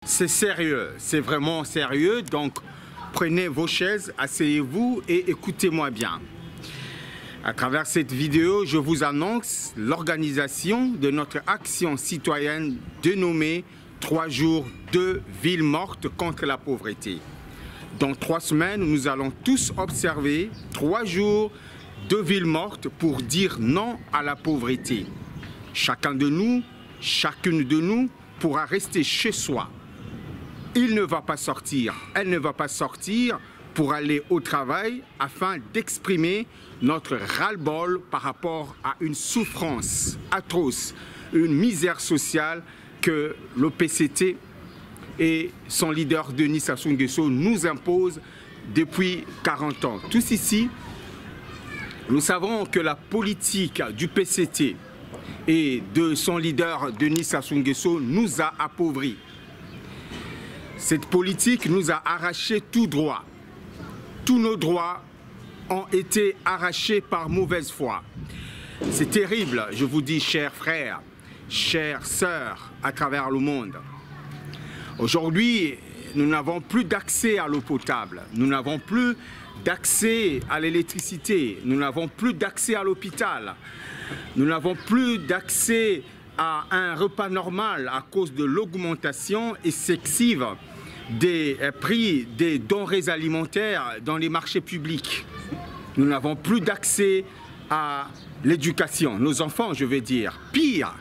C'est sérieux, c'est vraiment sérieux, donc prenez vos chaises, asseyez-vous et écoutez-moi bien. À travers cette vidéo, je vous annonce l'organisation de notre action citoyenne dénommée 3 jours, 2 villes mortes contre la pauvreté. Dans 3 semaines, nous allons tous observer 3 jours, 2 villes mortes pour dire non à la pauvreté. Chacun de nous, chacune de nous pourra rester chez soi. Il ne va pas sortir, elle ne va pas sortir pour aller au travail afin d'exprimer notre ras-le-bol par rapport à une souffrance atroce, une misère sociale que l'OPCT et son leader Denis Sassou Nguesso nous imposent depuis 40 ans. Tous ici, nous savons que la politique du PCT et de son leader Denis Sassou Nguesso nous a appauvris. Cette politique nous a arraché tout droit. Tous nos droits ont été arrachés par mauvaise foi. C'est terrible, je vous dis, chers frères, chères sœurs à travers le monde. Aujourd'hui, nous n'avons plus d'accès à l'eau potable, nous n'avons plus d'accès à l'électricité, nous n'avons plus d'accès à l'hôpital, nous n'avons plus d'accès à un repas normal à cause de l'augmentation excessive des prix des denrées alimentaires dans les marchés publics. Nous n'avons plus d'accès à l'éducation, nos enfants je veux dire. Pire,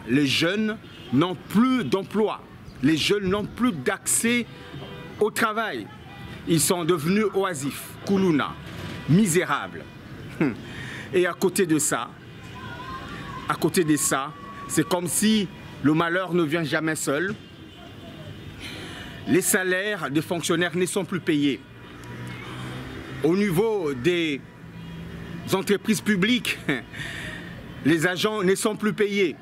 les jeunes n'ont plus d'emploi, les jeunes n'ont plus d'accès au travail. Ils sont devenus oisifs, koulouna, misérables. Et à côté de ça, c'est comme si le malheur ne vient jamais seul. Les salaires des fonctionnaires ne sont plus payés. Au niveau des entreprises publiques, les agents ne sont plus payés.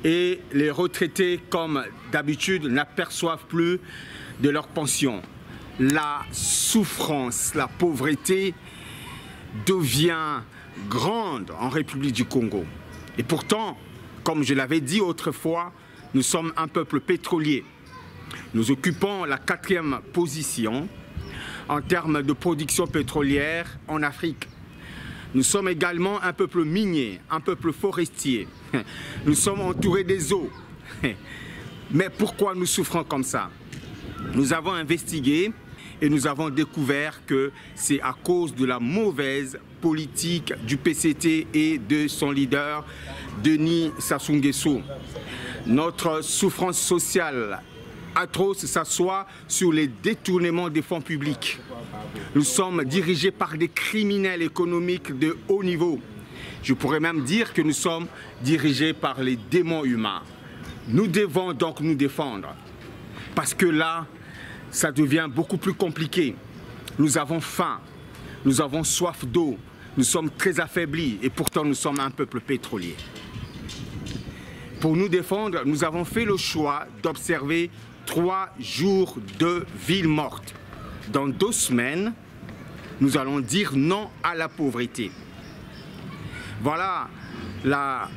Et les retraités, comme d'habitude, n'aperçoivent plus de leur pension. La souffrance, la pauvreté devient grande en République du Congo. Et pourtant, comme je l'avais dit autrefois, nous sommes un peuple pétrolier. Nous occupons la 4e position en termes de production pétrolière en Afrique. Nous sommes également un peuple minier, un peuple forestier. Nous sommes entourés des eaux. Mais pourquoi nous souffrons comme ça? Nous avons investigué et nous avons découvert que c'est à cause de la mauvaise politique du PCT et de son leader, Denis Sassou Nguesso. Notre souffrance sociale atroce s'assoit sur les détournements des fonds publics. Nous sommes dirigés par des criminels économiques de haut niveau. Je pourrais même dire que nous sommes dirigés par les démons humains. Nous devons donc nous défendre. Parce que là, ça devient beaucoup plus compliqué. Nous avons faim, nous avons soif d'eau, nous sommes très affaiblis et pourtant nous sommes un peuple pétrolier. Pour nous défendre, nous avons fait le choix d'observer 3 jours de villes mortes. Dans 2 semaines, nous allons dire non à la pauvreté. Voilà la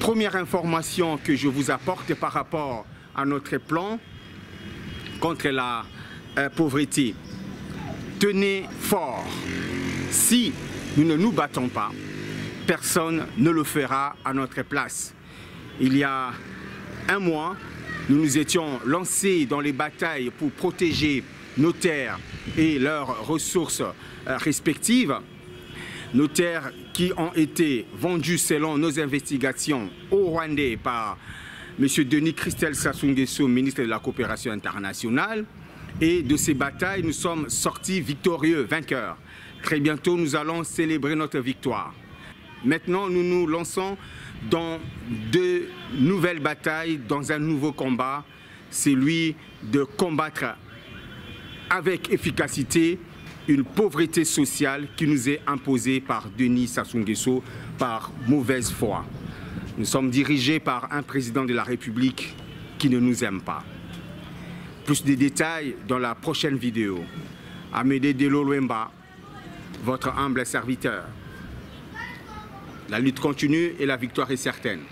première information que je vous apporte par rapport à notre plan contre la pauvreté. Tenez fort. Si nous ne nous battons pas, personne ne le fera à notre place. Il y a 1 mois, nous nous étions lancés dans les batailles pour protéger nos terres et leurs ressources respectives. Nos terres qui ont été vendues selon nos investigations au Rwandais par M. Denis Christel Sassou Nguesso, ministre de la Coopération internationale. Et de ces batailles, nous sommes sortis victorieux, vainqueurs. Très bientôt, nous allons célébrer notre victoire. Maintenant, nous nous lançons dans 2 nouvelles batailles, dans un nouveau combat, celui de combattre avec efficacité une pauvreté sociale qui nous est imposée par Denis Sassou Nguesso par mauvaise foi. Nous sommes dirigés par un président de la République qui ne nous aime pas. Plus de détails dans la prochaine vidéo. Amédée Dello Luemba, votre humble serviteur. La lutte continue et la victoire est certaine.